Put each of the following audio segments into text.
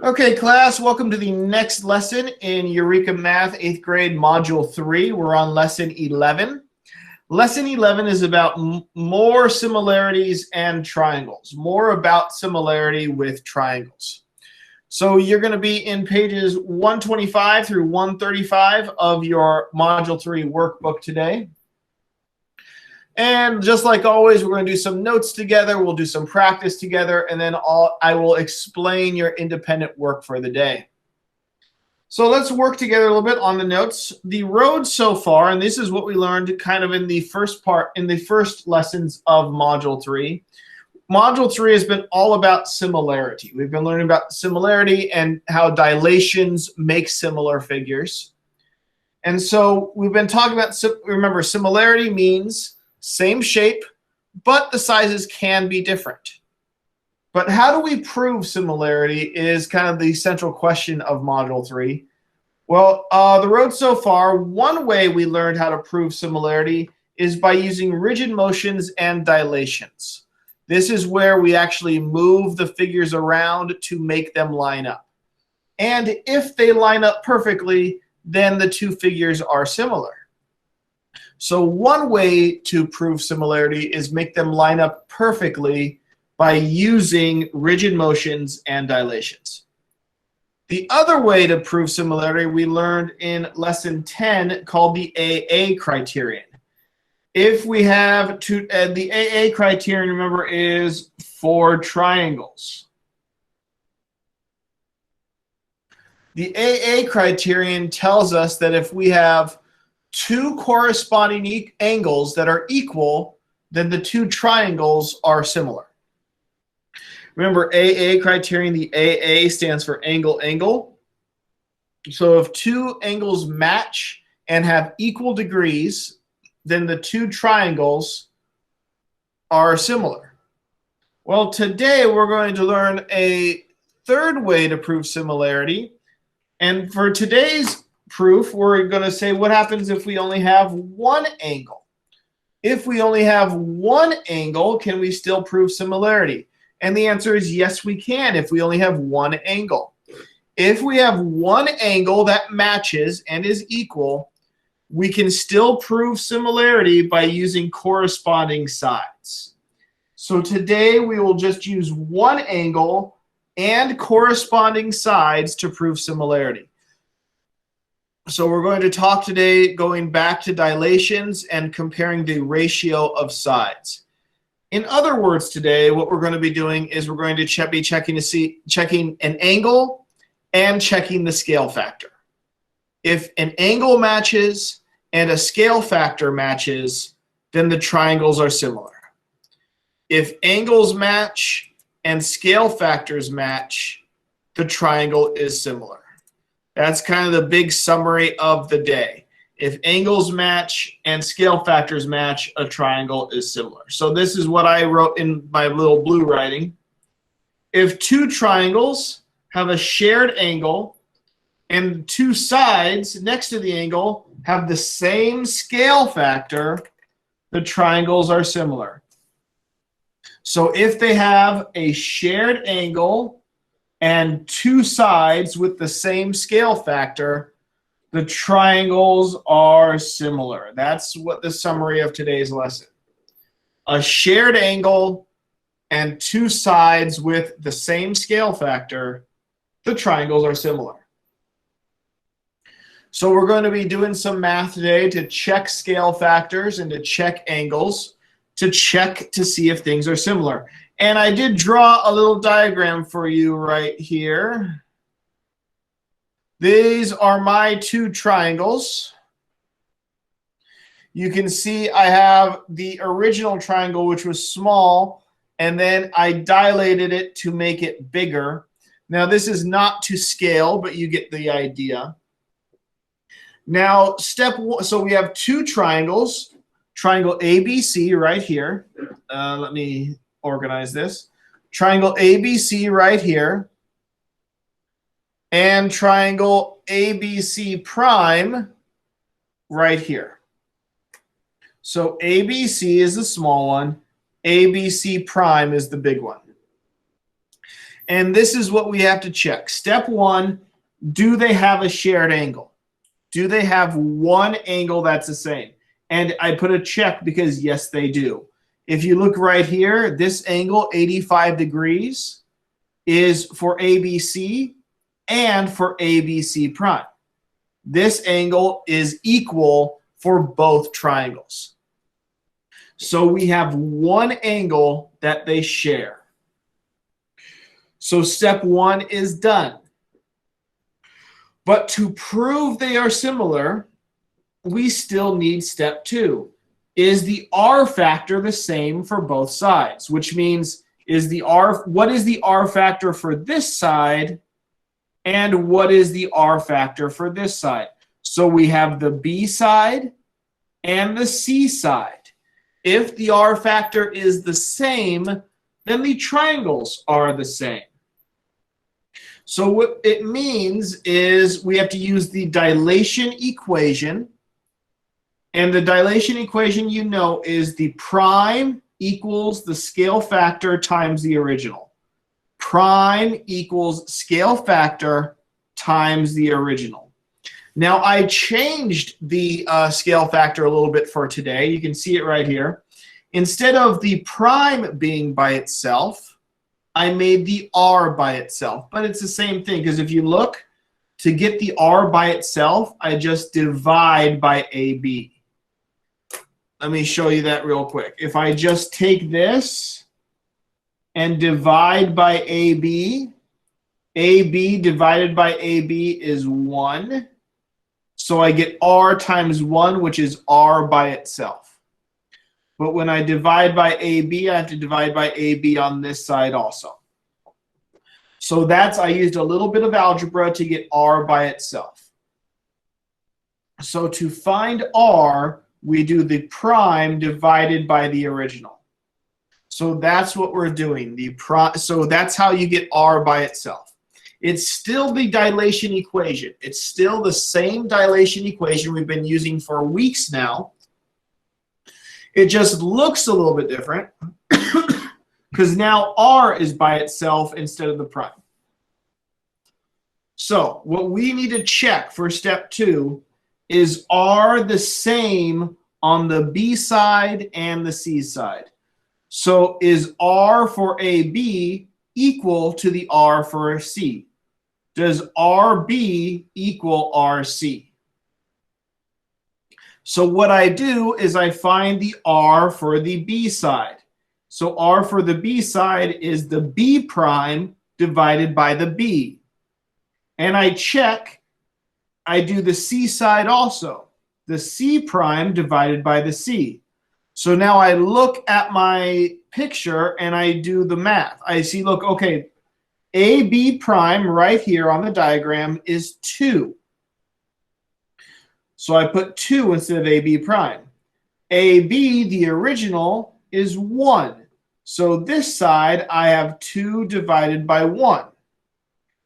Okay, class, welcome to the next lesson in Eureka Math 8th grade Module 3. We're on Lesson 11. Lesson 11 is about more similarities and triangles, more about similarity with triangles. So you're going to be in pages 125 through 135 of your Module 3 workbook today. And just like always, we're going to do some notes together, we'll do some practice together, and then I will explain your independent work for the day. So let's work together a little bit on the notes. The road so far, and this is what we learned kind of in the first lessons of Module 3. Module 3 has been all about similarity. We've been learning about similarity and how dilations make similar figures. And so we've been talking about, remember, similarity means same shape, but the sizes can be different. But how do we prove similarity is kind of the central question of Module 3. Well, the road so far, one way we learned how to prove similarity is by using rigid motions and dilations. This is where we actually move the figures around to make them line up. And if they line up perfectly, then the two figures are similar. So one way to prove similarity is make them line up perfectly by using rigid motions and dilations. The other way to prove similarity we learned in lesson 10 called the AA criterion. If we have the AA criterion, remember, is for triangles. The AA criterion tells us that if we have two corresponding angles that are equal, then the two triangles are similar. Remember, AA criterion, the AA stands for angle, angle. So if two angles match and have equal degrees, then the two triangles are similar. Well, today we're going to learn a third way to prove similarity. And for today's proof, we're going to say what happens if we only have one angle. If we only have one angle, can we still prove similarity? And the answer is yes, we can if we only have one angle. If we have one angle that matches and is equal, we can still prove similarity by using corresponding sides. So today we will just use one angle and corresponding sides to prove similarity. So we're going to talk today going back to dilations and comparing the ratio of sides. In other words, today what we're going to be doing is we're going to be checking an angle and checking the scale factor. If an angle matches and a scale factor matches, then the triangles are similar. If angles match and scale factors match, the triangle is similar. That's kind of the big summary of the day. If angles match and scale factors match, a triangle is similar. So this is what I wrote in my little blue writing. If two triangles have a shared angle and two sides next to the angle have the same scale factor, the triangles are similar. So if they have a shared angle and two sides with the same scale factor, the triangles are similar. That's what the summary of today's lesson. A shared angle and two sides with the same scale factor, the triangles are similar. So we're going to be doing some math today to check scale factors and to check angles, to check to see if things are similar. And I did draw a little diagram for you right here. These are my two triangles. You can see I have the original triangle, which was small, and then I dilated it to make it bigger. Now, this is not to scale, but you get the idea. Now, step one, so we have two triangles, triangle ABC right here. Let me organize this. Triangle ABC right here, and triangle ABC prime right here. So ABC is the small one, ABC prime is the big one. And this is what we have to check. Step one, do they have a shared angle? Do they have one angle that's the same? And I put a check because yes, they do. If you look right here, this angle, 85 degrees, is for ABC and for ABC prime. This angle is equal for both triangles. So we have one angle that they share. So step one is done. But to prove they are similar, we still need step two. Is the R factor the same for both sides? Which means, what is the R factor for this side and what is the R factor for this side? So we have the B side and the C side. If the R factor is the same, then the triangles are the same. So what it means is we have to use the dilation equation. And the dilation equation, you know, is the prime equals the scale factor times the original. Prime equals scale factor times the original. Now, I changed the scale factor a little bit for today. You can see it right here. Instead of the prime being by itself, I made the R by itself. But it's the same thing, because if you look, to get the R by itself, I just divide by AB. Let me show you that real quick. If I just take this and divide by AB, AB divided by AB is 1. So I get R times 1, which is R by itself. But when I divide by AB, I have to divide by AB on this side also. So I used a little bit of algebra to get R by itself. So to find R, we do the prime divided by the original. So that's what we're doing. So that's how you get R by itself. It's still the dilation equation. It's still the same dilation equation we've been using for weeks now. It just looks a little bit different because now R is by itself instead of the prime. So what we need to check for step two is R the same on the B side and the C side. So is R for AB equal to the R for C? Does RB equal RC? So what I do is I find the R for the B side. So R for the B side is the B prime divided by the B. And I check, I do the C side also. The C prime divided by the C. So now I look at my picture and I do the math. I see, look, okay, AB prime right here on the diagram is 2. So I put 2 instead of AB prime. AB, the original, is 1. So this side, I have 2 divided by 1.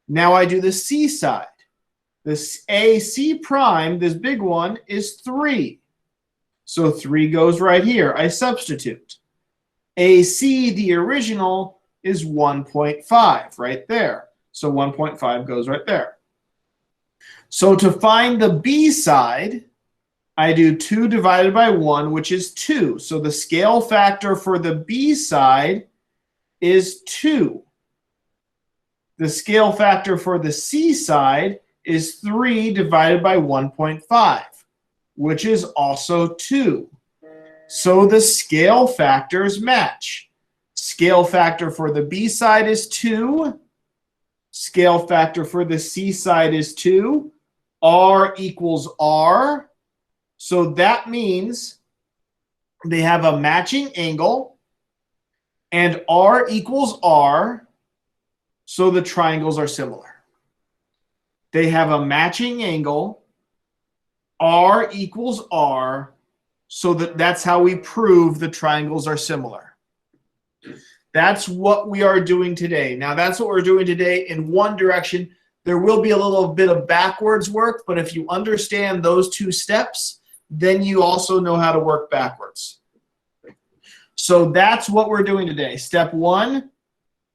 Now I do the C side. This AC prime, this big one, is 3. So 3 goes right here. I substitute. AC, the original, is 1.5 right there. So 1.5 goes right there. So to find the B side, I do 2 divided by 1, which is 2. So the scale factor for the B side is 2. The scale factor for the C side is 3 divided by 1.5, which is also 2. So the scale factors match. Scale factor for the B side is 2. Scale factor for the C side is 2. R equals R. So that means they have a matching angle, and R equals R, so the triangles are similar. They have a matching angle, R equals R, so that's how we prove the triangles are similar. That's what we are doing today. Now, that's what we're doing today in one direction. There will be a little bit of backwards work, but if you understand those 2 steps, then you also know how to work backwards. So that's what we're doing today. Step 1,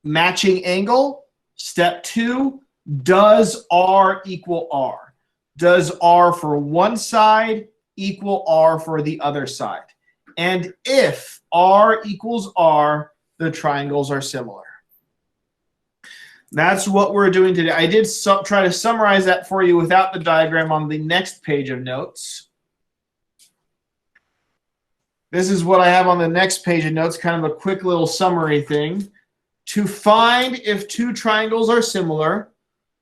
matching angle. Step 2, does R equal R? Does R for one side equal R for the other side? And if R equals R, the triangles are similar. That's what we're doing today. I did try to summarize that for you without the diagram on the next page of notes. This is what I have on the next page of notes, kind of a quick little summary thing. To find if two triangles are similar,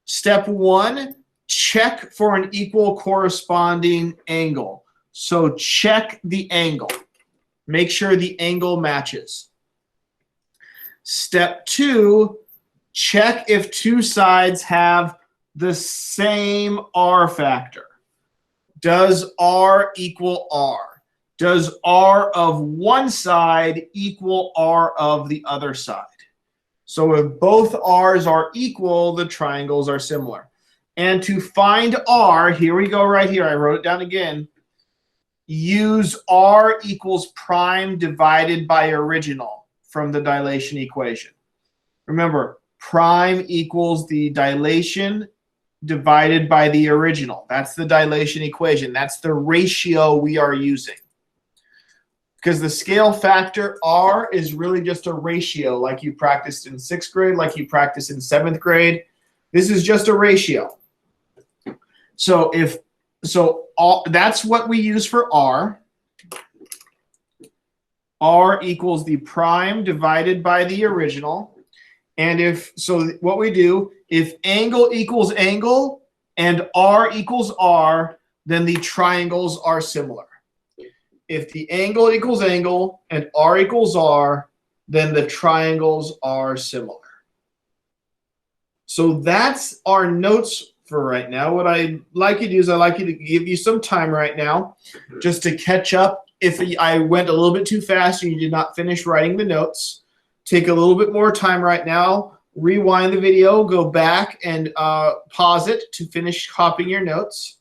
step 1, check for an equal corresponding angle. So check the angle. Make sure the angle matches. Step 2, check if two sides have the same R factor. Does R equal R? Does R of one side equal R of the other side? So if both R's are equal, the triangles are similar. And to find R, here we go right here. I wrote it down again. Use R equals prime divided by original from the dilation equation. Remember, prime equals the dilation divided by the original. That's the dilation equation. That's the ratio we are using. Because the scale factor R is really just a ratio like you practiced in 6th grade, like you practiced in 7th grade. This is just a ratio. So that's what we use for R. R equals the prime divided by the original. And what we do, if angle equals angle and R equals R, then the triangles are similar. If the angle equals angle and R equals R, then the triangles are similar. So that's our notes for right now. What I'd like you to do is I'd like you to give you some time right now just to catch up. If I went a little bit too fast and you did not finish writing the notes, take a little bit more time right now. Rewind the video, go back and pause it to finish copying your notes.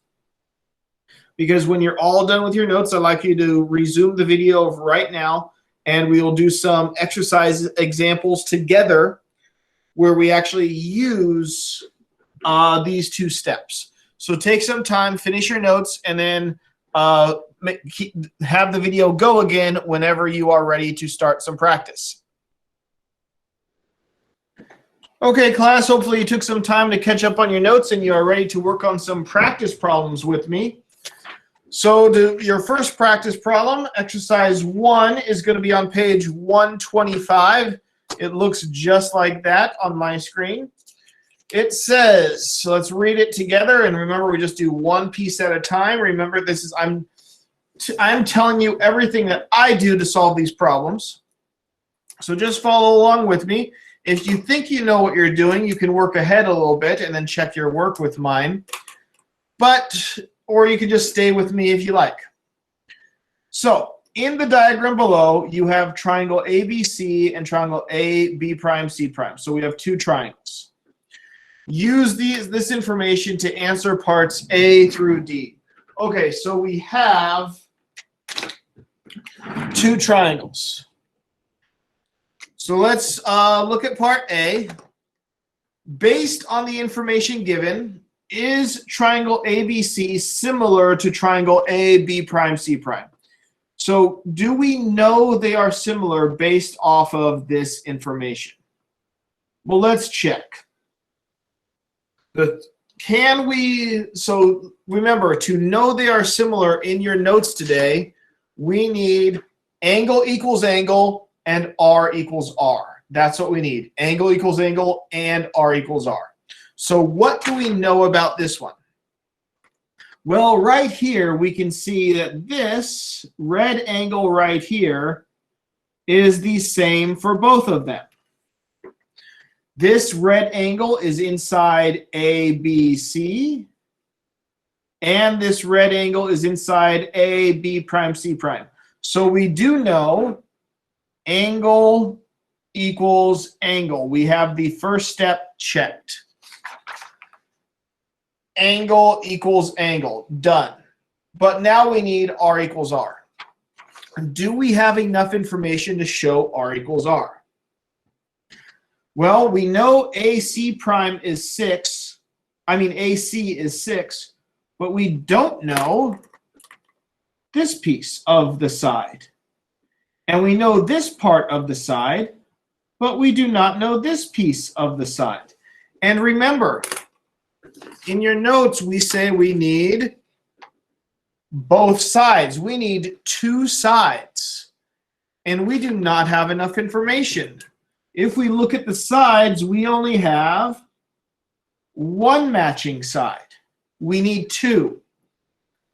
Because when you're all done with your notes, I'd like you to resume the video right now, and we will do some exercise examples together where we actually use these two steps. So take some time, finish your notes, and then have the video go again whenever you are ready to start some practice. Okay, class, hopefully you took some time to catch up on your notes and you are ready to work on some practice problems with me. So your first practice problem, exercise 1, is going to be on page 125. It looks just like that on my screen. It says, so let's read it together, and remember we just do one piece at a time. Remember, this is I'm telling you everything that I do to solve these problems. So just follow along with me. If you think you know what you're doing, you can work ahead a little bit and then check your work with mine. Or you can just stay with me if you like. So in the diagram below, you have triangle ABC and triangle AB prime C prime. So we have two triangles. Use this information to answer parts A through D. Okay, so we have two triangles. So let's look at part A. Based on the information given, is triangle ABC similar to triangle AB prime C prime? So do we know they are similar based off of this information? Well, let's check. So remember, to know they are similar in your notes today, we need angle equals angle and R equals R. That's what we need. Angle equals angle and R equals R. So what do we know about this one? Well, right here, we can see that this red angle right here is the same for both of them. This red angle is inside ABC, and this red angle is inside AB prime C prime. So we do know angle equals angle. We have the first step checked. Angle equals angle, done. But now we need R equals R. Do we have enough information to show R equals R? Well, we know AC prime is 6. I mean, AC is 6, but we don't know this piece of the side. And we know this part of the side, but we do not know this piece of the side. And remember, in your notes, we say we need both sides. We need 2 sides. And we do not have enough information. If we look at the sides, we only have 1 matching side. We need 2.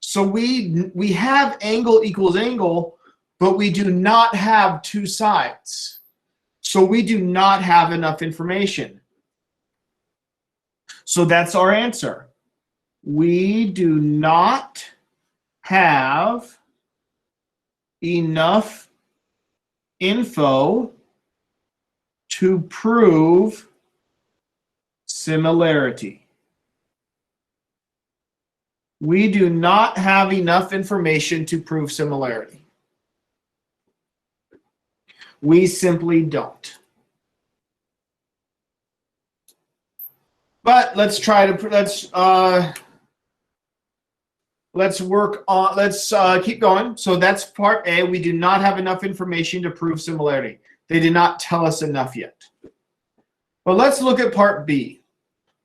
So we have angle equals angle, but we do not have 2 sides. So we do not have enough information. So that's our answer. We do not have enough info to prove similarity. We do not have enough information to prove similarity. We simply don't. But let's try to let's work on. Let's keep going. So that's part A. We do not have enough information to prove similarity. They did not tell us enough yet. But let's look at part B.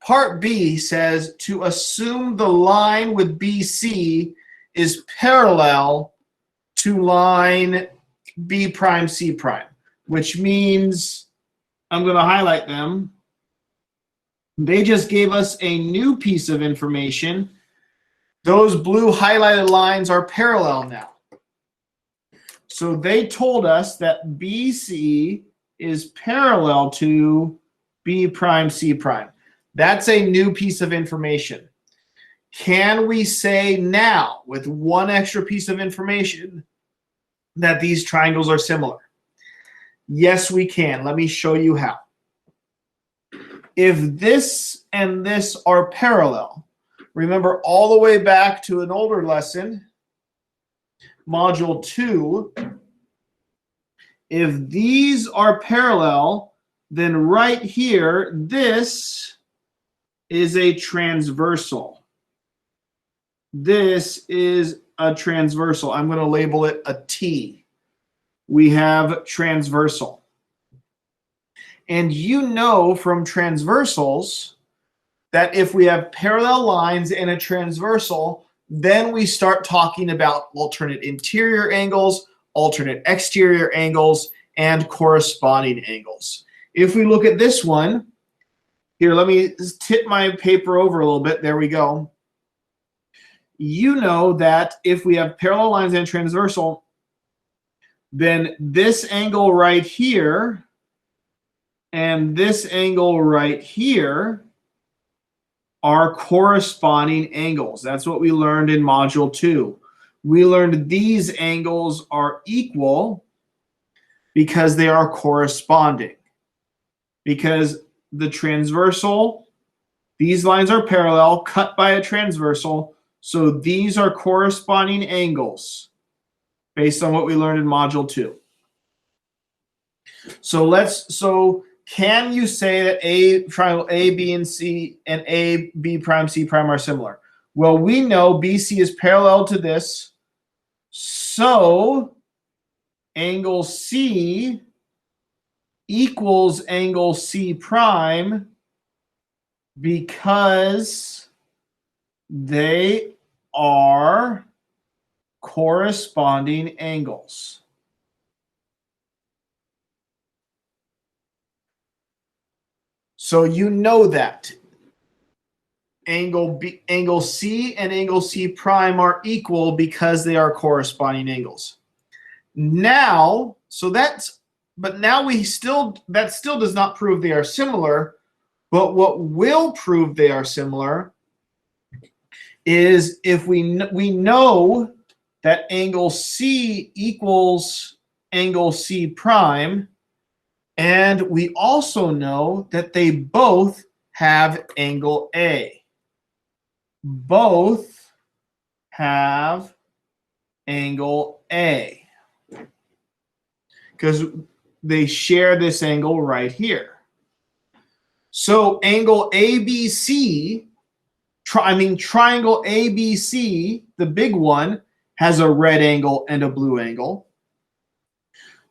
Part B says to assume the line with BC is parallel to line B prime C prime, which means I'm going to highlight them. They just gave us a new piece of information. Those blue highlighted lines are parallel now. So they told us that BC is parallel to B prime C prime. That's a new piece of information. Can we say now, with 1 extra piece of information, that these triangles are similar? Yes, we can. Let me show you how. If this and this are parallel, remember all the way back to an older lesson, Module 2, if these are parallel, then right here, this is a transversal. This is a transversal. I'm going to label it a T. We have transversal. And you know from transversals that if we have parallel lines in a transversal, then we start talking about alternate interior angles, alternate exterior angles, and corresponding angles. If we look at this one, here, let me tip my paper over a little bit. There we go. You know that if we have parallel lines and transversal, then this angle right here and this angle right here are corresponding angles. That's what we learned in Module 2. We learned these angles are equal because they are corresponding. Because the transversal, these lines are parallel, cut by a transversal, so these are corresponding angles based on what we learned in Module 2. So can you say that triangle A, B, and C and A, B prime, C prime are similar? Well, we know BC is parallel to this, so angle C equals angle C prime because they are corresponding angles. So you know that angle C and angle C prime are equal because they are corresponding angles. Now, but now that still does not prove they are similar, but what will prove they are similar is if we know that angle C equals angle C prime, and we also know that they both have angle A. Both have angle A because they share this angle right here. So angle ABC, triangle ABC, the big one, has a red angle and a blue angle.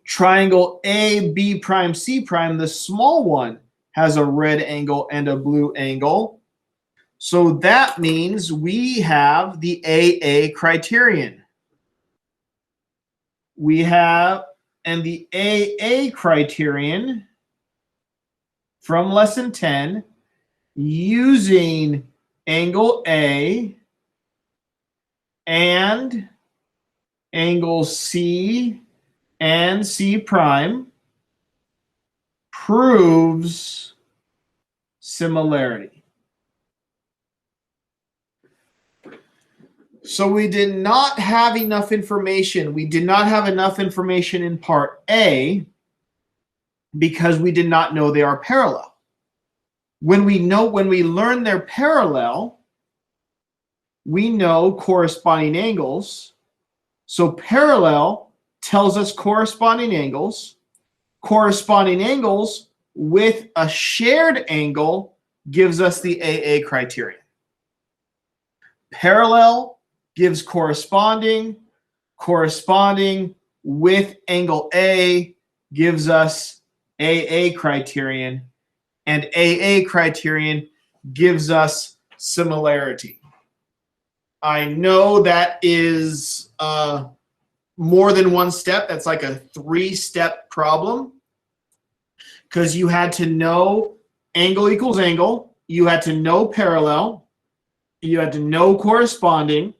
Triangle AB prime C prime, the small one, has a red angle and a blue angle. So that means we have the AA criterion. We have, and the AA criterion from lesson 10, using angle A and angle C and C prime, proves similarity. So we did not have enough information. We did not have enough information in part A because we did not know they are parallel. When we learn they're parallel, we know corresponding angles. So parallel tells us corresponding angles. Corresponding angles with a shared angle gives us the AA criterion. Parallel gives corresponding. Corresponding with angle A gives us AA criterion. And AA criterion gives us similarity. I know that is more than one step. That's like a 3-step problem because you had to know angle equals angle. You had to know parallel. You had to know corresponding.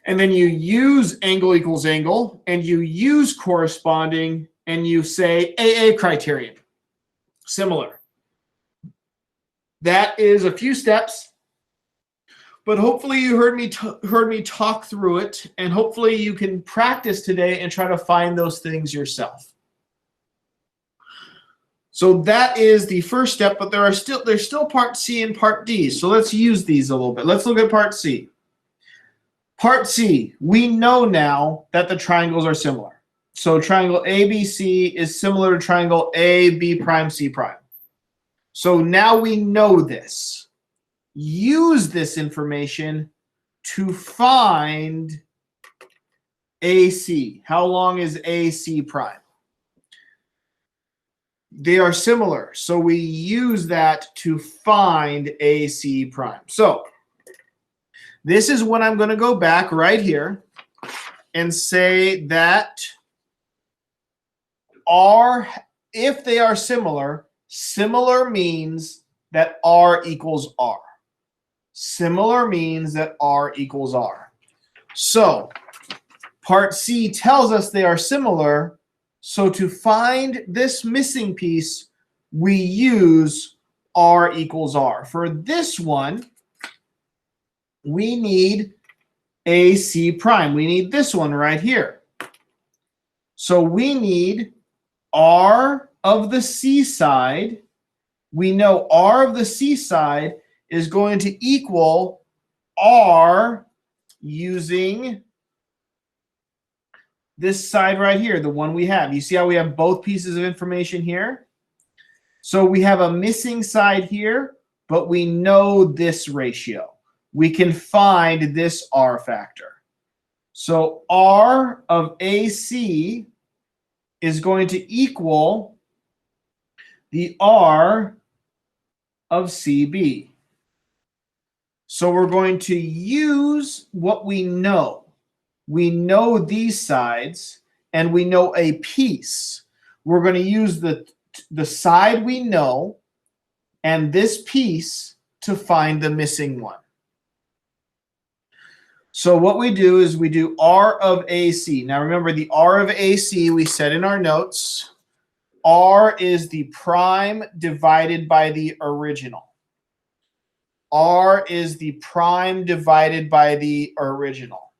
And then you use angle equals angle and you use corresponding and you say AA criterion. Similar. That is a few steps, but hopefully you heard me talk through it, and hopefully you can practice today and try to find those things yourself. So that is the first step, but there's still part C and part D. So let's use these a little bit. Let's look at part C. Part C, we know now that the triangles are similar. So triangle ABC is similar to triangle AB prime C prime. So now we know this. Use this information to find AC. How long is AC prime? They are similar, so we use that to find AC prime. So this is when I'm going to go back right here and say that if they are similar, similar means that R equals R. Similar means that R equals R. So part C tells us they are similar. So to find this missing piece, we use R equals R. For this one, we need AC prime. We need this one right here. So we need R of the C side. We know R of the C side is going to equal R using this side right here, the one we have. You see how we have both pieces of information here? So we have a missing side here, but we know this ratio. We can find this R factor. So R of AC is going to equal the R of CB. So we're going to use what we know. We know these sides, and we know a piece. We're going to use the side we know and this piece to find the missing one. So what we do is we do R of AC. Now remember, the R of AC we said in our notes, R is the prime divided by the original. R is the prime divided by the original.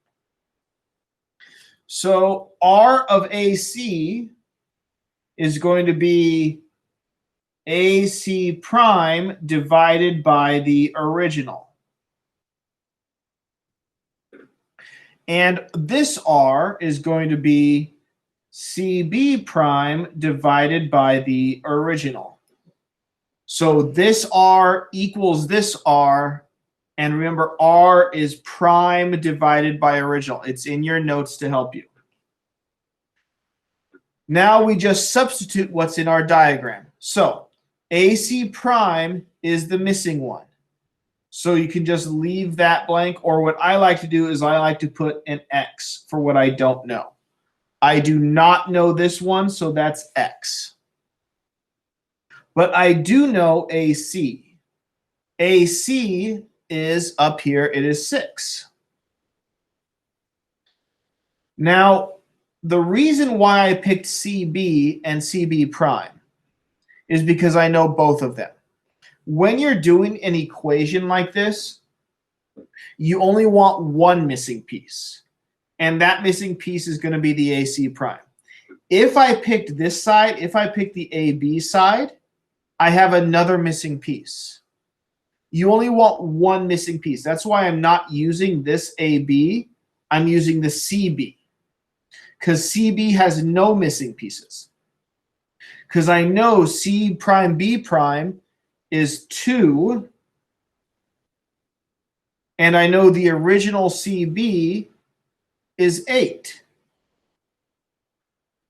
So R of AC is going to be AC prime divided by the original. And this R is going to be CB prime divided by the original. So this R equals this R. And remember, R is prime divided by original. It's in your notes to help you. Now we just substitute what's in our diagram. So AC prime is the missing one. So you can just leave that blank, or what I like to do is I like to put an X for what I don't know. I do not know this one, so that's X. But I do know AC. AC is up here, it is 6. Now, the reason why I picked CB and CB prime is because I know both of them. When you're doing an equation like this, you only want one missing piece. And that missing piece is going to be the AC prime. If I picked this side, if I picked the AB side, I have another missing piece. You only want one missing piece. That's why I'm not using this AB. I'm using the CB. Because CB has no missing pieces. Because I know C prime B prime is 2. And I know the original CB is 8.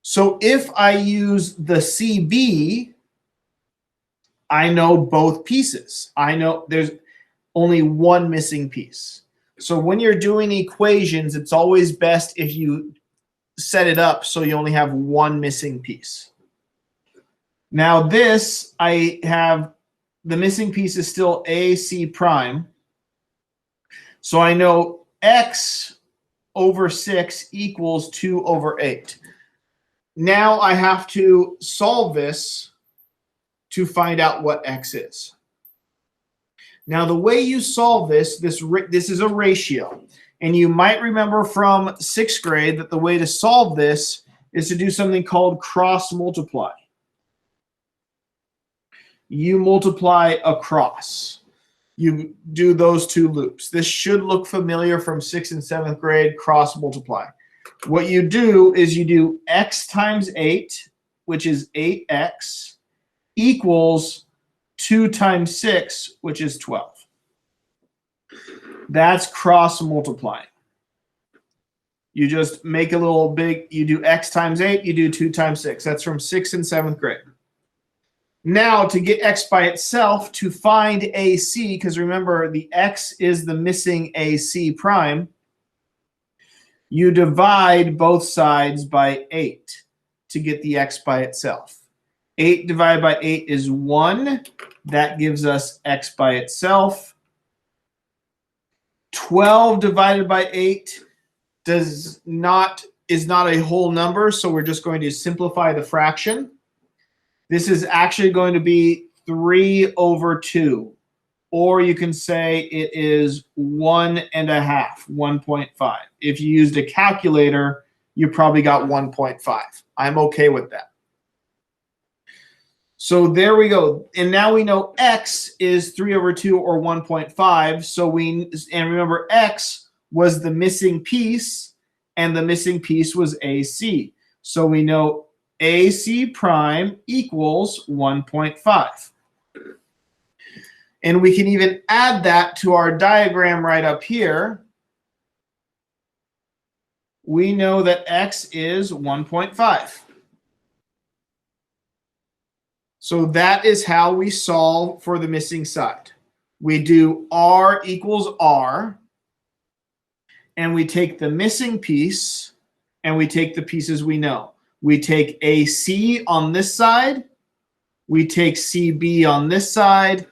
So if I use the CB, I know both pieces. I know there's only one missing piece. So when you're doing equations, it's always best if you set it up so you only have one missing piece. Now this, I have the missing piece is still AC prime. So I know X over 6 equals 2 over 8. Now I have to solve this to find out what X is. Now the way you solve this is a ratio. And you might remember from 6th grade that the way to solve this is to do something called cross multiply. You multiply across. You do those two loops. This should look familiar from 6th and 7th grade, cross multiply. What you do is you do X times 8, which is 8X, equals 2 times 6, which is 12. That's cross multiplying. You just make a little big, you do X times 8, you do 2 times 6. That's from 6th and 7th grade. Now to get X by itself, to find AC, because remember the X is the missing AC prime, you divide both sides by 8 to get the X by itself. 8 divided by 8 is 1. That gives us X by itself. 12 divided by 8 is not a whole number, so we're just going to simplify the fraction. This is actually going to be 3 over 2. Or you can say it is 1.5, 1.5. If you used a calculator, you probably got 1.5. I'm okay with that. So there we go. And now we know X is 3 over 2 or 1.5. So and remember X was the missing piece, and the missing piece was AC. So we know AC prime equals 1.5. And we can even add that to our diagram right up here. We know that X is 1.5. So that is how we solve for the missing side. We do R equals R, and we take the missing piece, and we take the pieces we know. We take AC on this side, we take CB on this side,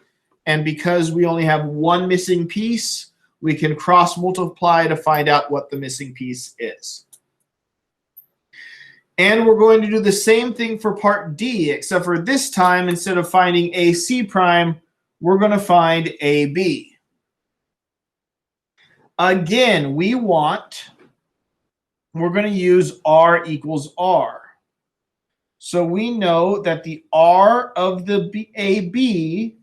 and because we only have one missing piece, we can cross multiply to find out what the missing piece is. And we're going to do the same thing for part D, except for this time, instead of finding AC prime, we're going to find AB. Again, we're going to use R equals R. So we know that the R of the AB,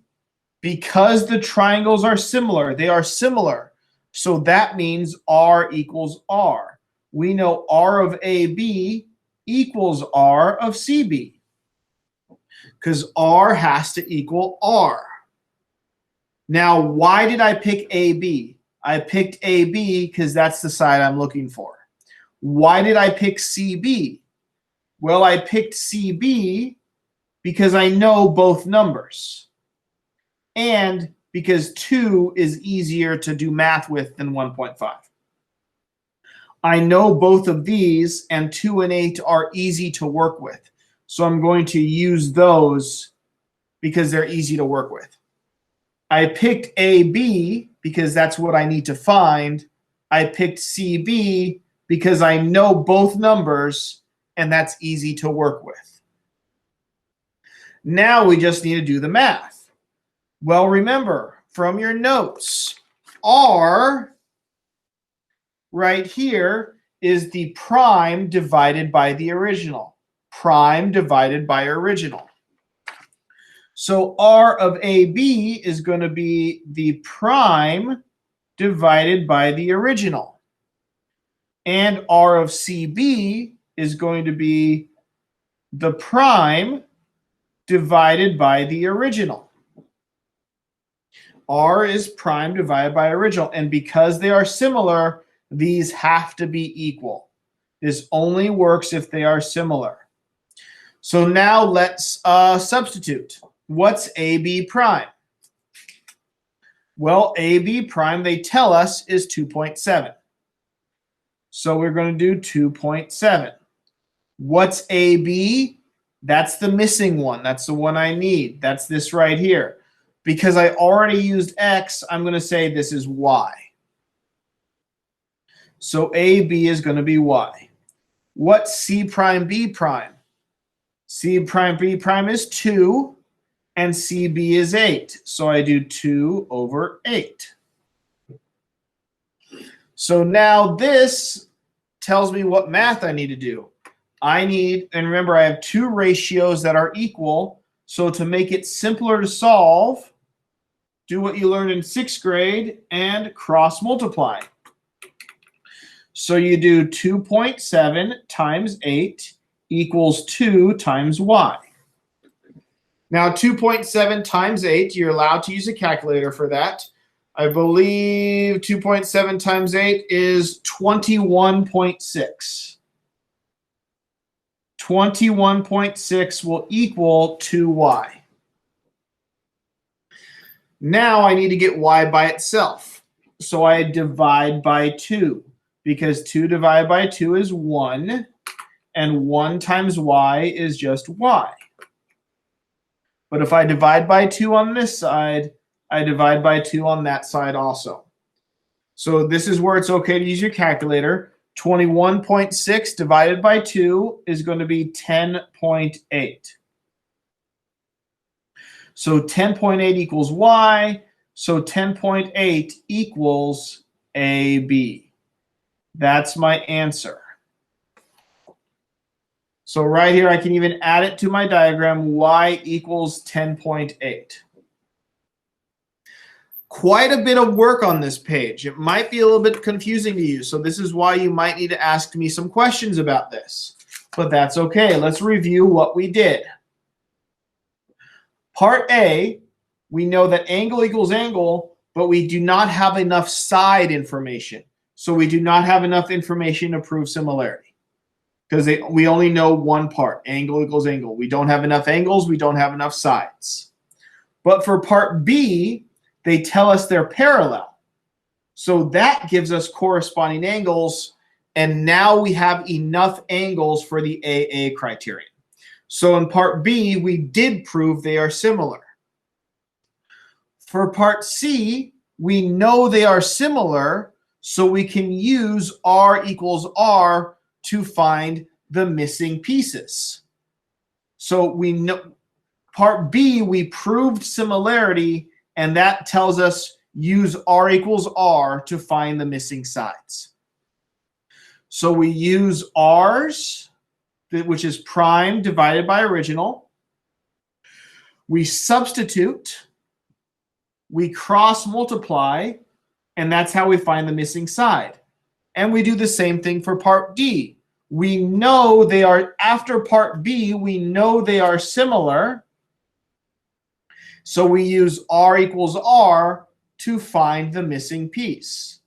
because the triangles are similar, they are similar. So that means R equals R. We know R of AB equals R of CB. because R has to equal R. Now, why did I pick AB? I picked AB because that's the side I'm looking for. Why did I pick CB? Well, I picked CB because I know both numbers, and because 2 is easier to do math with than 1.5. I know both of these, and 2 and 8 are easy to work with. So I'm going to use those because they're easy to work with. I picked AB because that's what I need to find. I picked CB because I know both numbers, and that's easy to work with. Now we just need to do the math. Well, remember from your notes, R right here is the prime divided by the original. Prime divided by original. So R of AB is going to be the prime divided by the original. And R of CB is going to be the prime divided by the original. R is prime divided by original. And because they are similar, these have to be equal. This only works if they are similar. So now let's substitute. What's AB prime? Well, AB prime, they tell us, is 2.7. So we're going to do 2.7. What's AB? That's the missing one. That's the one I need. That's this right here. Because I already used X, I'm going to say this is Y. So AB is going to be Y. What's C prime B prime? C prime B prime is 2, and CB is 8. So I do 2 over 8. So now this tells me what math I need to do. I need, and remember I have two ratios that are equal, so to make it simpler to solve, do what you learned in 6th grade and cross multiply. So you do 2.7 times 8 equals 2 times y. Now 2.7 times 8, you're allowed to use a calculator for that. I believe 2.7 times 8 is 21.6. 21.6 will equal 2y. Now I need to get y by itself. So I divide by 2, because 2 divided by 2 is 1, and 1 times y is just y. But if I divide by 2 on this side, I divide by 2 on that side also. So this is where it's okay to use your calculator. 21.6 divided by 2 is going to be 10.8. So 10.8 equals y. So 10.8 equals AB. That's my answer. So right here, I can even add it to my diagram. Y equals 10.8. Quite a bit of work on this page. It might be a little bit confusing to you, so this is why you might need to ask me some questions about this. But that's okay. Let's review what we did. Part A, we know that angle equals angle, but we do not have enough side information. So we do not have enough information to prove similarity, because we only know one part, angle equals angle. We don't have enough angles, we don't have enough sides. But for part B, they tell us they're parallel. So that gives us corresponding angles, and now we have enough angles for the AA criterion. So in part B, we did prove they are similar. For part C, we know they are similar, so we can use R equals R to find the missing pieces. So we know part B, we proved similarity, and that tells us use R equals R to find the missing sides. So we use R's, which is prime divided by original. We substitute, we cross multiply, and that's how we find the missing side. And we do the same thing for part D. We know they are, after part B, we know they are similar. So we use R equals R to find the missing piece.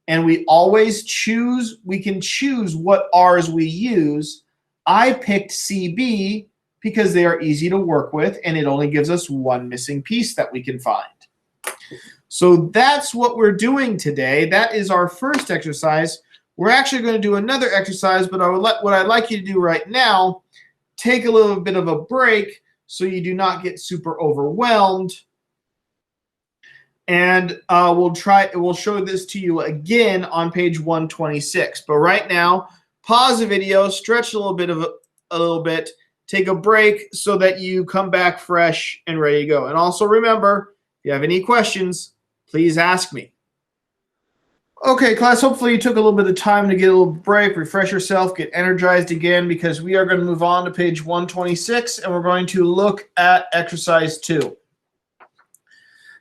And we always choose, we can choose what R's we use. I picked CB because they are easy to work with and it only gives us one missing piece that we can find. So that's what we're doing today. That is our first exercise. We're actually going to do another exercise, but what I'd like you to do right now, take a little bit of a break so you do not get super overwhelmed. And we'll show this to you again on page 126. But right now, pause the video, stretch a little bit, take a break so that you come back fresh and ready to go. And also remember, if you have any questions, please ask me. Okay, class, hopefully you took a little bit of time to get a little break, refresh yourself, get energized again, because we are going to move on to page 126, and we're going to look at exercise 2.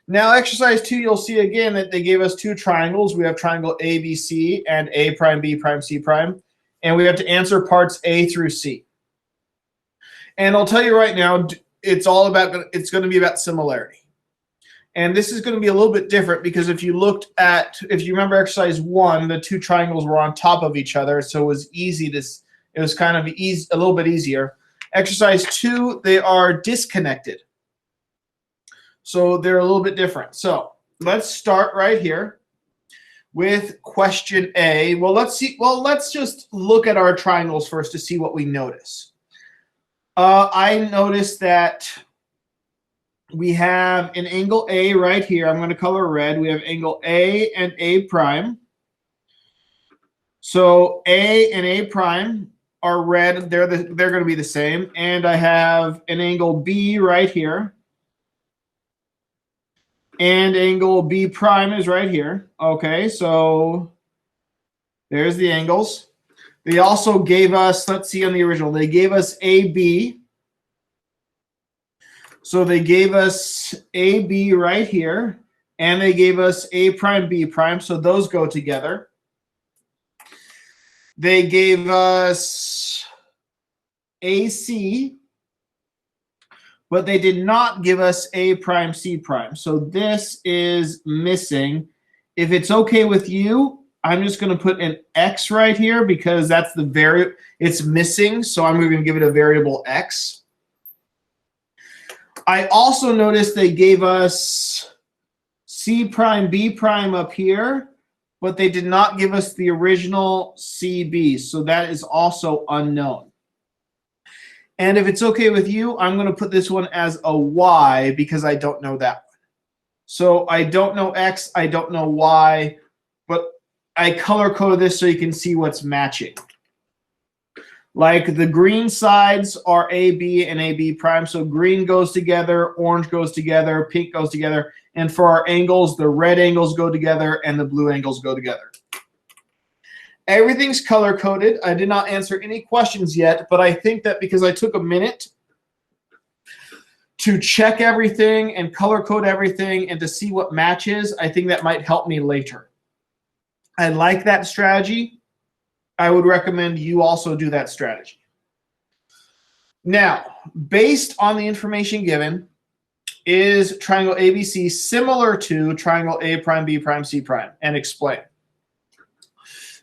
Now, exercise 2, you'll see again that they gave us two triangles. We have triangle ABC and A prime, B prime, C prime, and we have to answer parts A through C. And I'll tell you right now, it's going to be about similarity. And this is going to be a little bit different because if you remember exercise 1, the two triangles were on top of each other, so it was kind of a little bit easier. Exercise 2, they are disconnected. So they're a little bit different. So let's start right here with question A. Well, let's just look at our triangles first to see what we notice. I noticed that we have an angle A right here. I'm going to color red. We have angle A and A prime. So A and A prime are red. They're going to be the same. And I have an angle B right here. And angle B prime is right here. Okay, so there's the angles. They also gave us, let's see on the original, they gave us AB. So they gave us AB right here, and they gave us A prime, B prime, so those go together. They gave us AC, but they did not give us A prime, C prime. So this is missing. If it's okay with you, I'm just going to put an X right here because that's the variable. It's missing, so I'm going to give it a variable X. I also noticed they gave us C prime, B prime up here, but they did not give us the original CB, so that is also unknown. And if it's okay with you, I'm going to put this one as a Y because I don't know that one. So I don't know X, I don't know Y, but I color code this so you can see what's matching. Like the green sides are AB and AB prime. So green goes together, orange goes together, pink goes together. And for our angles, the red angles go together and the blue angles go together. Everything's color coded. I did not answer any questions yet, but I think that because I took a minute to check everything and color code everything and to see what matches, I think that might help me later. I like that strategy. I would recommend you also do that strategy. Now, based on the information given, is triangle ABC similar to triangle A prime, B prime, C prime? And explain.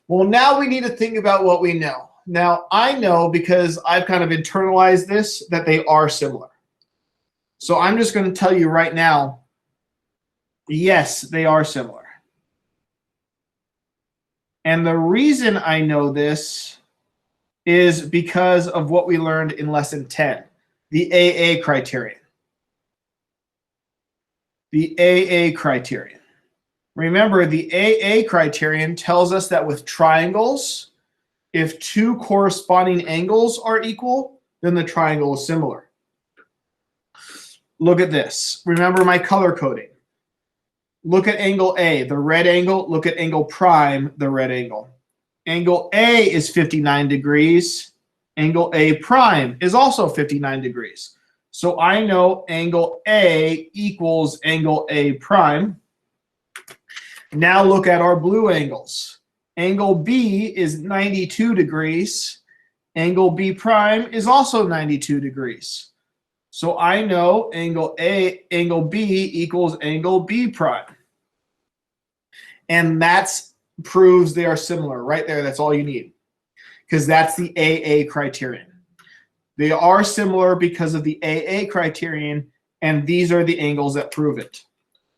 Well, now we need to think about what we know. Now, I know because I've kind of internalized this that they are similar. So I'm just going to tell you right now, yes, they are similar. And the reason I know this is because of what we learned in lesson 10, the AA criterion. The AA criterion. Remember, the AA criterion tells us that with triangles, if two corresponding angles are equal, then the triangle is similar. Look at this. Remember my color coding. Look at angle A, the red angle. Look at angle prime, the red angle. Angle A is 59 degrees. Angle A prime is also 59 degrees. So I know angle A equals angle A prime. Now look at our blue angles. Angle B is 92 degrees. Angle B prime is also 92 degrees. So I know angle B equals angle B prime. And that proves they are similar right there. That's all you need, because that's the AA criterion. They are similar because of the AA criterion, and these are the angles that prove it.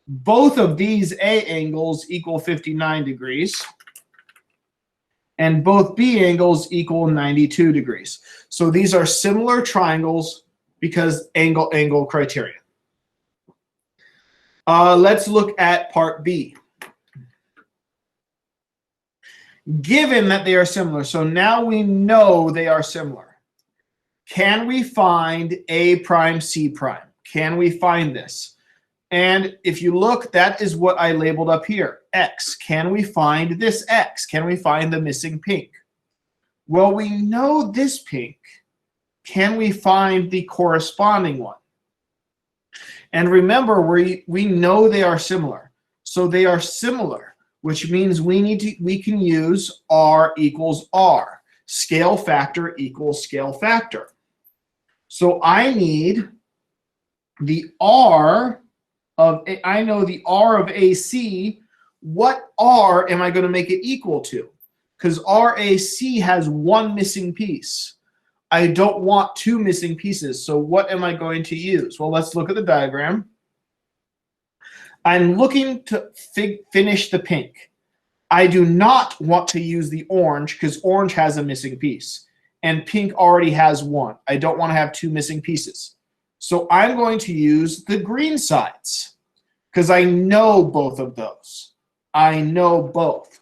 Both of these A angles equal 59 degrees, and both B angles equal 92 degrees. So these are similar triangles because angle criterion. Let's look at part B. Given that they are similar, so now we know they are similar. Can we find A prime, C prime? Can we find this? And if you look, that is what I labeled up here, X. Can we find this X? Can we find the missing pink? Well, we know this pink. Can we find the corresponding one? And remember, we know they are similar. So they are similar, which means we can use R equals R. Scale factor equals scale factor. So I need the R of, I know the R of AC. What R am I going to make it equal to? Because RAC has one missing piece. I don't want two missing pieces. So what am I going to use? Well, let's look at the diagram. I'm looking to finish the pink. I do not want to use the orange because orange has a missing piece. And pink already has one. I don't want to have two missing pieces. So I'm going to use the green sides because I know both of those. I know both.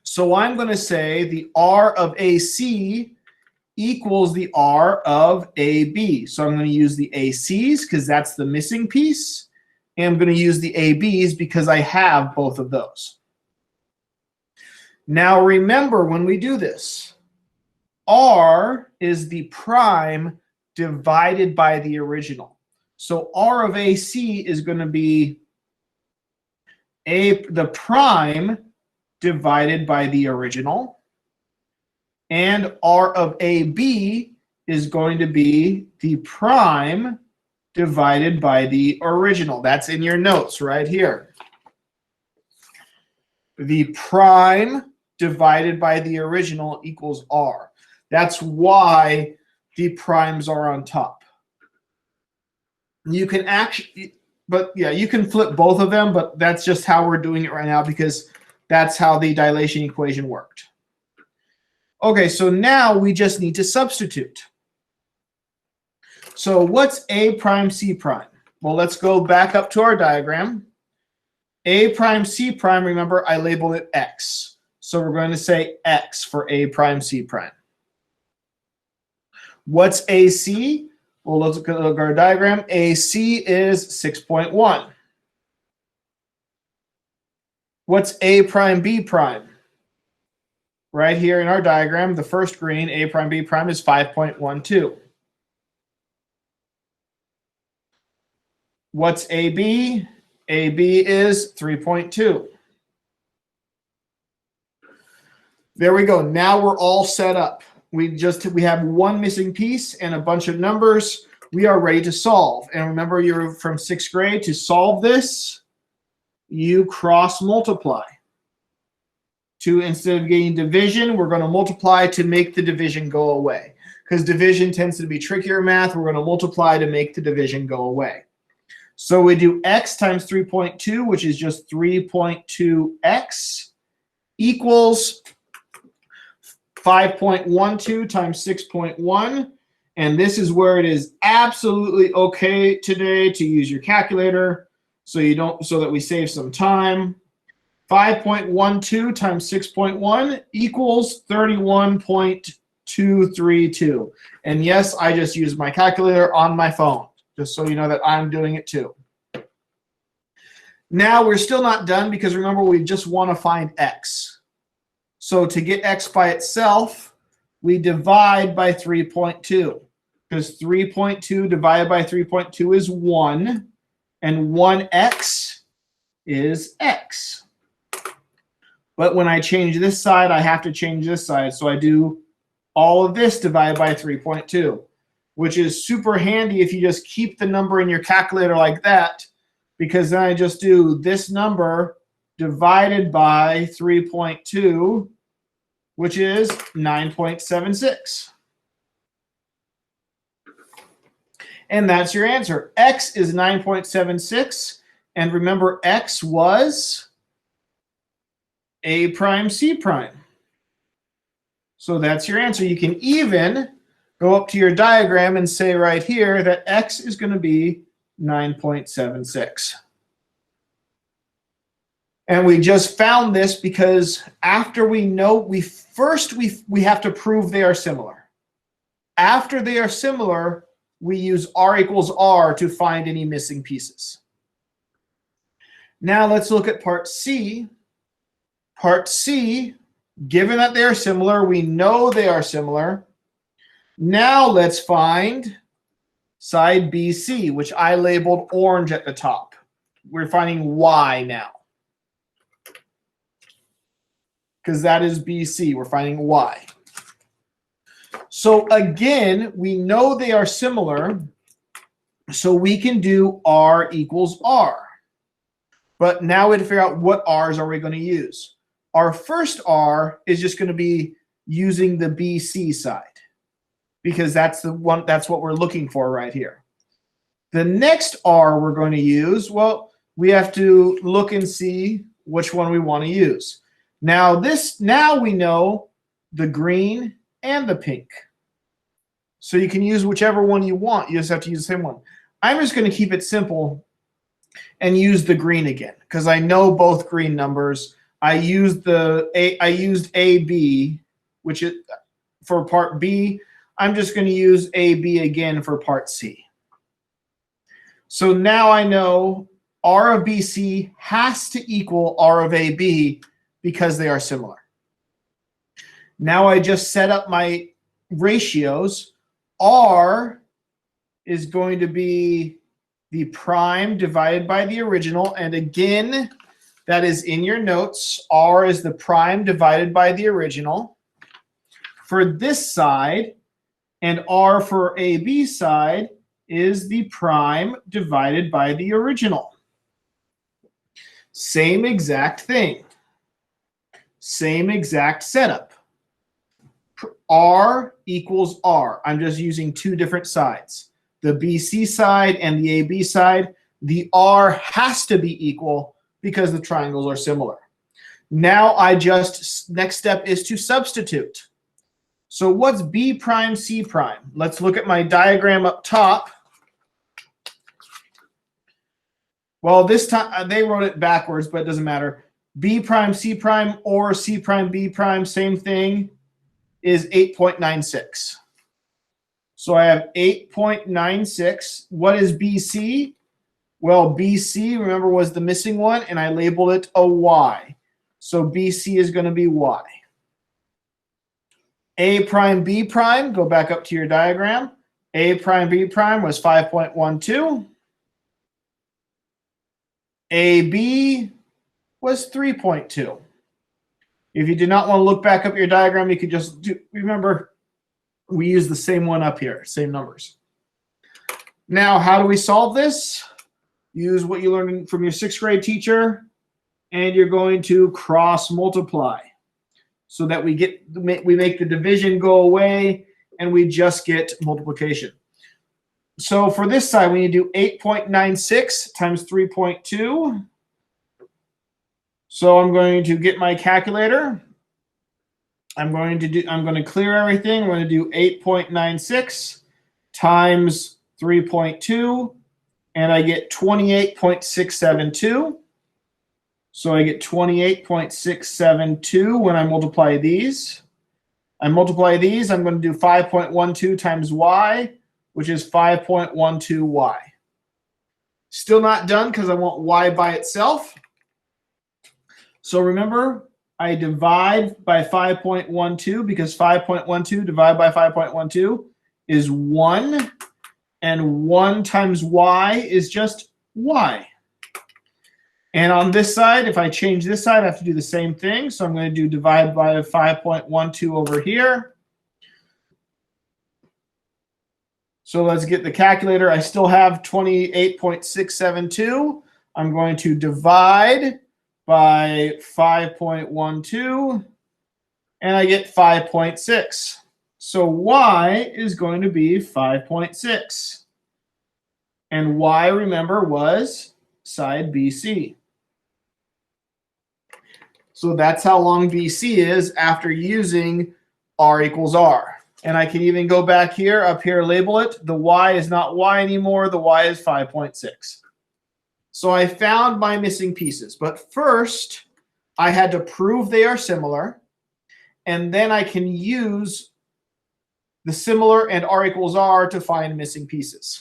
So I'm going to say the R of AC equals the R of AB. So I'm going to use the ACs because that's the missing piece. And I'm going to use the ABs because I have both of those. Now remember, when we do this, R is the prime divided by the original. So R of AC is going to be the prime divided by the original. And R of AB is going to be the prime divided by the original. That's in your notes right here. The prime divided by the original equals R. That's why the primes are on top. You can actually, but yeah, you can flip both of them, but that's just how we're doing it right now because that's how the dilation equation worked. Okay, so now we just need to substitute. So what's A prime, C prime? Well, let's go back up to our diagram. A prime, C prime, remember I labeled it X. So we're going to say X for A prime, C prime. What's AC? Well, let's look at our diagram. AC is 6.1. What's A prime, B prime? Right here in our diagram, the first green, A prime, B prime is 5.12. What's AB? AB is 3.2. There we go. Now we're all set up. We have one missing piece and a bunch of numbers. We are ready to solve. And remember, you're from 6th grade. To solve this, you cross multiply. Instead of getting division, we're going to multiply to make the division go away. Because division tends to be trickier math, we're going to multiply to make the division go away. So we do x times 3.2, which is just 3.2x, equals 5.12 times 6.1. And this is where it is absolutely okay today to use your calculator so that we save some time. 5.12 times 6.1 equals 31.232. And yes, I just used my calculator on my phone, just so you know that I'm doing it too. Now we're still not done because remember, we just want to find x. So to get x by itself, we divide by 3.2 because 3.2 divided by 3.2 is 1, and 1x is x. But when I change this side, I have to change this side. So I do all of this divided by 3.2. which is super handy if you just keep the number in your calculator like that, because then I just do this number divided by 3.2, which is 9.76. And that's your answer. X is 9.76. And remember, X was A prime C prime. So that's your answer. You can even go up to your diagram and say right here that X is going to be 9.76. And we just found this because after we know, we have to prove they are similar. After they are similar, we use R equals R to find any missing pieces. Now let's look at part C. Part C, given that they are similar, we know they are similar. Now let's find side BC, which I labeled orange at the top. We're finding Y now, because that is BC. We're finding Y. So again, we know they are similar, so we can do R equals R. But now we have to figure out what R's are we going to use. Our first R is just going to be using the BC side, because that's the one, that's what we're looking for right here. The next R we're going to use, well, we have to look and see which one we want to use. Now we know the green and the pink. So you can use whichever one you want. You just have to use the same one. I'm just going to keep it simple and use the green again, because I know both green numbers. I used AB, which is for part B. I'm just going to use AB again for part C. So now I know R of BC has to equal R of AB because they are similar. Now I just set up my ratios. R is going to be the prime divided by the original. And again, that is in your notes. R is the prime divided by the original for this side. And R for AB side is the prime divided by the original. Same exact thing. Same exact setup. R equals R. I'm just using two different sides. The BC side and the AB side. The R has to be equal because the triangles are similar. Now next step is to substitute. So what's B prime, C prime? Let's look at my diagram up top. Well, this time they wrote it backwards, but it doesn't matter. B prime, C prime, or C prime, B prime, same thing, is 8.96. So I have 8.96. What is BC? Well, BC, remember, was the missing one, and I labeled it a Y. So BC is going to be Y. A prime, B prime, go back up to your diagram. A prime, B prime was 5.12. AB was 3.2. If you did not want to look back up your diagram, you could just remember, we use the same one up here, same numbers. Now, how do we solve this? Use what you learned from your 6th grade teacher, and you're going to cross multiply so that we make the division go away and we just get multiplication. So for this side, we need to do 8.96 times 3.2. So I'm going to get my calculator. I'm going to clear everything. I'm going to do 8.96 times 3.2, and I get 28.672. So I get 28.672 when I multiply these. I'm going to do 5.12 times y, which is 5.12y. Still not done because I want y by itself. So remember, I divide by 5.12 because 5.12 divided by 5.12 is 1. And 1 times y is just y. And on this side, if I change this side, I have to do the same thing. So I'm going to do divide by 5.12 over here. So let's get the calculator. I still have 28.672. I'm going to divide by 5.12, and I get 5.6. So y is going to be 5.6. And y, remember, was side BC. So that's how long BC is after using r equals r. And I can even go back here, up here, label it. The y is not y anymore. The y is 5.6. So I found my missing pieces. But first, I had to prove they are similar. And then I can use the similar and r equals r to find missing pieces.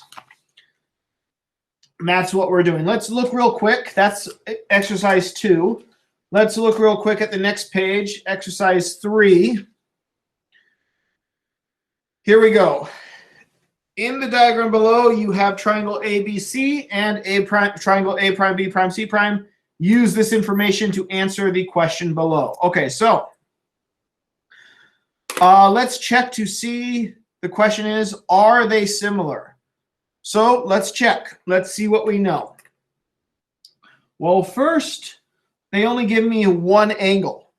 And that's what we're doing. Let's look real quick. That's exercise 2. Let's look real quick at the next page, exercise 3. Here we go. In the diagram below, you have triangle ABC and triangle A prime, B prime, C prime. Use this information to answer the question below. Okay, so let's check to see. The question is, are they similar? So let's check. Let's see what we know. Well, first, they only give me one angle.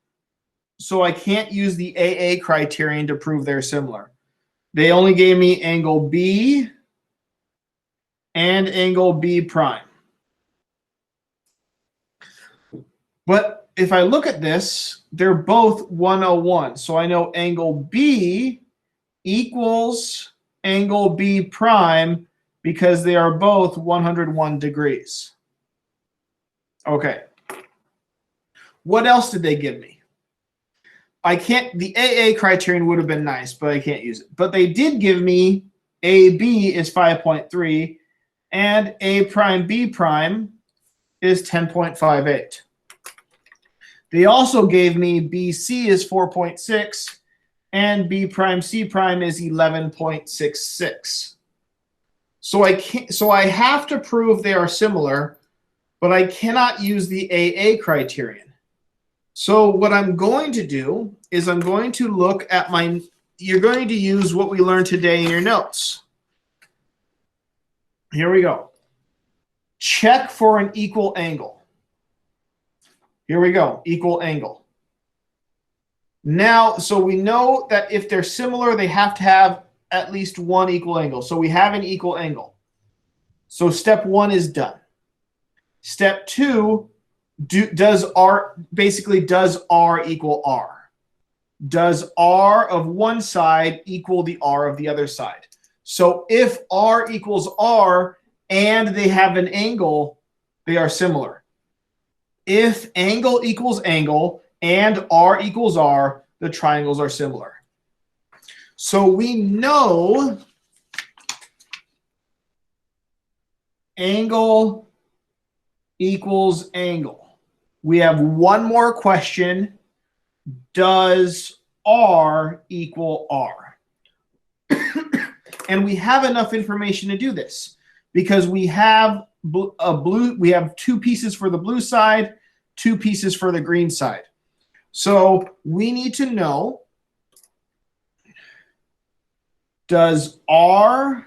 So I can't use the AA criterion to prove they're similar. They only gave me angle B and angle B prime. But if I look at this, they're both 101. So I know angle B equals angle B prime because they are both 101 degrees. Okay. What else did they give me? I can't, the AA criterion would have been nice, but I can't use it. But they did give me AB is 5.3 and A prime B prime is 10.58. They also gave me BC is 4.6 and B prime C prime is 11.66. So I have to prove they are similar, but I cannot use the AA criterion. So what I'm going to do is I'm going to look at you're going to use what we learned today in your notes. Here we go. Check for an equal angle. Here we go, equal angle. Now, so we know that if they're similar, they have to have at least one equal angle. So we have an equal angle. So step 1 is done. Step 2, does R equal R? Does R of one side equal the R of the other side? So if R equals R and they have an angle, they are similar. If angle equals angle and R equals R, the triangles are similar. So we know angle equals angle. We have one more question. Does R equal R? And we have enough information to do this because we have we have 2 pieces for the blue side, 2 pieces for the green side. So we need to know, does R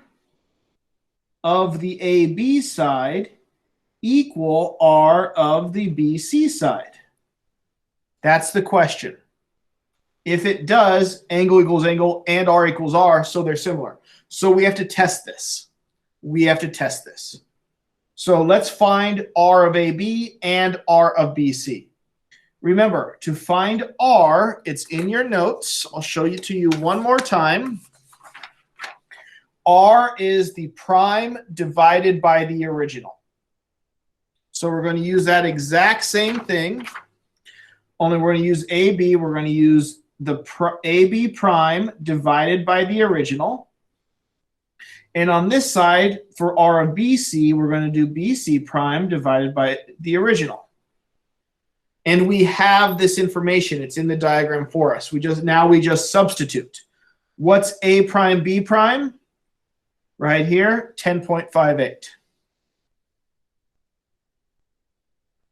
of the AB side equal R of the BC side? That's the question. If it does, angle equals angle and R equals R, so they're similar. So we have to test this. We have to test this. So let's find R of AB and R of BC. Remember, to find R, it's in your notes. I'll show it to you one more time. R is the prime divided by the original. So we're going to use that exact same thing, only we're going to use AB. We're going to use the AB prime divided by the original. And on this side, for R of BC, we're going to do BC prime divided by the original. And we have this information. It's in the diagram for us. Now we just substitute. What's A prime B prime? Right here, 10.58.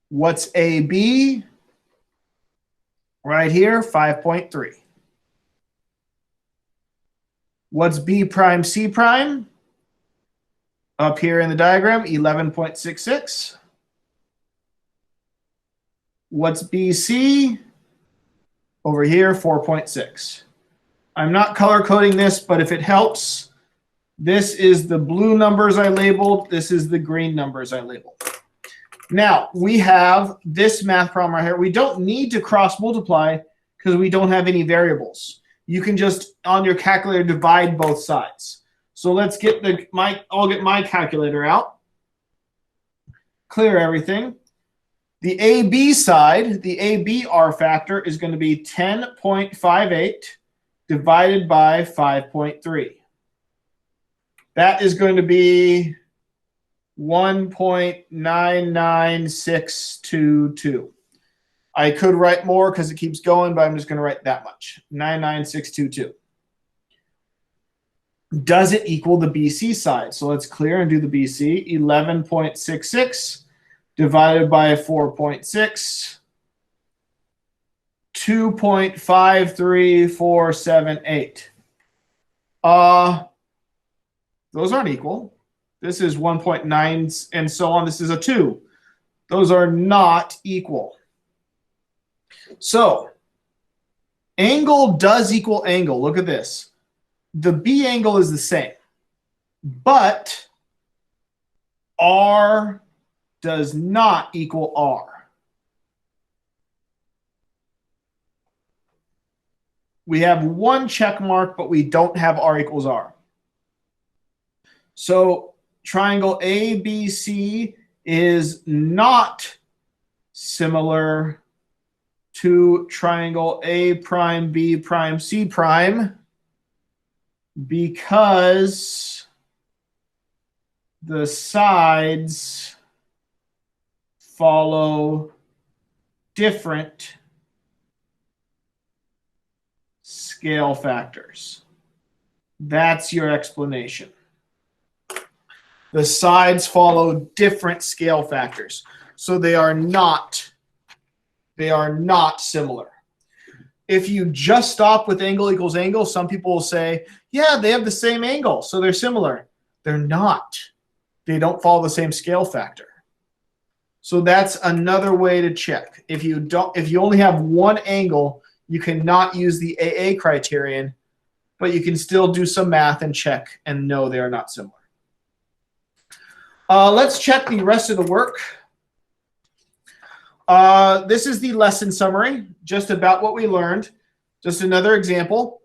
What's AB? Right here, 5.3. What's B prime C prime? Up here in the diagram, 11.66. What's BC? Over here, 4.6. I'm not color coding this, but if it helps, this is the blue numbers I labeled. This is the green numbers I labeled. Now, we have this math problem right here. We don't need to cross multiply because we don't have any variables. You can just, on your calculator, divide both sides. So let's get I'll get my calculator out. Clear everything. The AB side, the AB R factor is going to be 10.58 divided by 5.3. That is going to be 1.99622. I could write more because it keeps going, but I'm just going to write that much, 99622. Does it equal the BC side? So let's clear and do the BC. 11.66 divided by 4.6, 2.53478. Those aren't equal. This is 1.9 and so on. This is a 2. Those are not equal. So angle does equal angle. Look at this. The B angle is the same, but R does not equal R. We have one check mark, but we don't have R equals R. So triangle ABC is not similar to triangle A prime B prime C prime because the sides follow different scale factors. That's your explanation. The sides follow different scale factors. So they are not similar. If you just stop with angle equals angle, some people will say, yeah, they have the same angle, so they're similar. They're not. They don't follow the same scale factor. So that's another way to check. If you only have one angle, you cannot use the AA criterion, but you can still do some math and check and know they are not similar. Let's check the rest of the work. This is the lesson summary, just about what we learned. Just another example.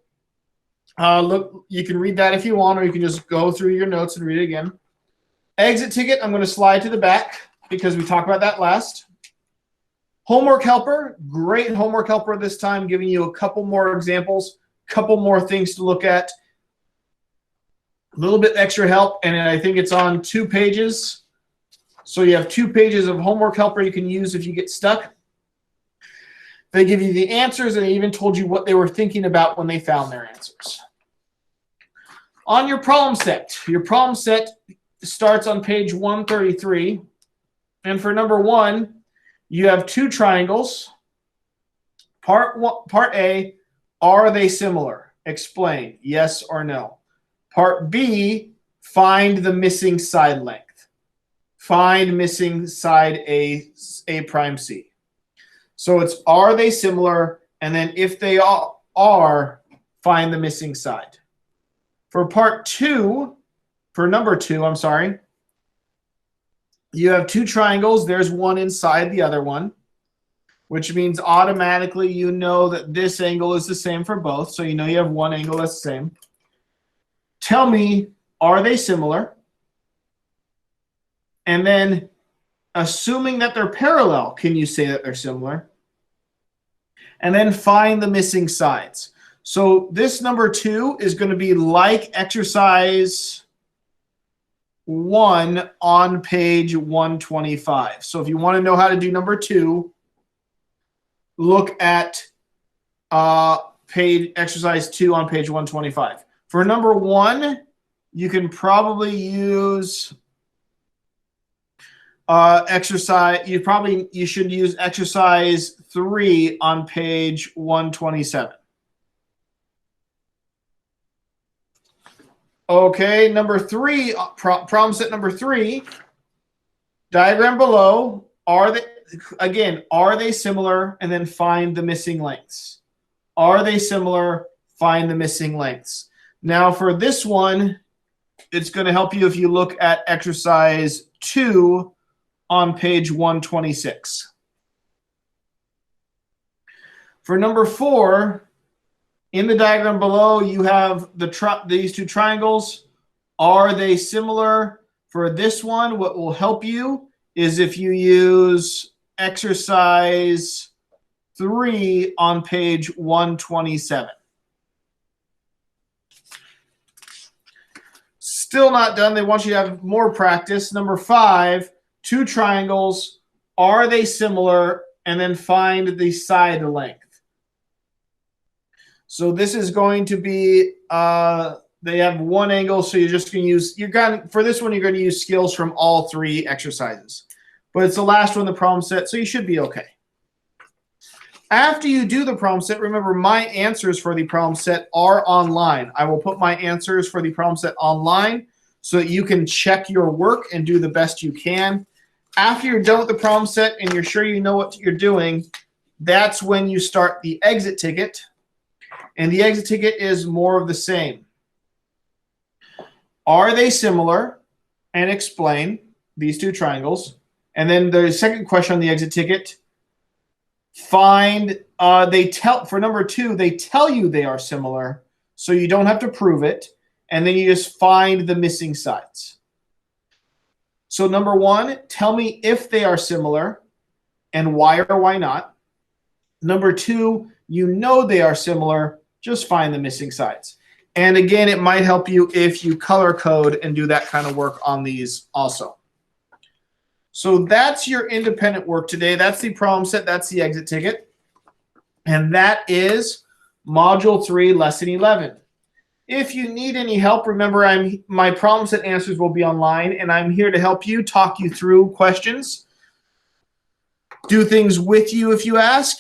Look, you can read that if you want, or you can just go through your notes and read it again. Exit ticket, I'm going to slide to the back because we talked about that last. Homework helper, great homework helper this time, giving you a couple more examples, couple more things to look at. A little bit extra help, and I think it's on 2 pages. So you have 2 pages of homework helper you can use if you get stuck. They give you the answers, and they even told you what they were thinking about when they found their answers. On your problem set starts on page 133. And for number 1, you have 2 triangles. Part A, are they similar? Explain, yes or no. Part B, find the missing side length. Find missing side A prime C. So it's are they similar, and then if they are, find the missing side. For number 2, I'm sorry, you have 2 triangles. There's one inside the other one, which means automatically you know that this angle is the same for both. So you know you have one angle that's the same. Tell me, are they similar? And then, assuming that they're parallel, can you say that they're similar? And then find the missing sides. So this number 2 is going to be like exercise 1 on page 125. So if you want to know how to do number 2, look at exercise 2 on page 125. For number 1, you can probably use you should use exercise 3 on page 127. Okay, number 3, problem set number 3, diagram below, are they similar? And then find the missing lengths. Are they similar? Find the missing lengths. Now for this one, it's going to help you if you look at exercise 2 on page 126. For number 4, in the diagram below, you have these two triangles. Are they similar? For this one, what will help you is if you use exercise 3 on page 127. Still not done. They want you to have more practice. Number 5, two triangles. Are they similar? And then find the side length. So this is going to be, they have one angle, so you're just going to use, for this one, you're going to use skills from all 3 exercises. But it's the last one in the problem set, so you should be okay. After you do the problem set, remember my answers for the problem set are online. I will put my answers for the problem set online so that you can check your work and do the best you can. After you're done with the problem set and you're sure you know what you're doing, that's when you start the exit ticket. And the exit ticket is more of the same. Are they similar? And explain these two triangles. And then the second question on the exit ticket, find, for number 2, they tell you they are similar, so you don't have to prove it. And then you just find the missing sides. So number 1, tell me if they are similar and why or why not. Number 2, you know they are similar, just find the missing sides. And again, it might help you if you color code and do that kind of work on these also. So that's your independent work today. That's the problem set. That's the exit ticket. And that is Module 3, Lesson 11. If you need any help, remember my problem set answers will be online, and I'm here to help you, talk you through questions, do things with you if you ask,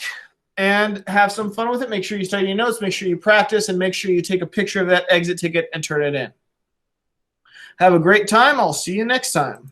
and have some fun with it. Make sure you study your notes, make sure you practice, and make sure you take a picture of that exit ticket and turn it in. Have a great time. I'll see you next time.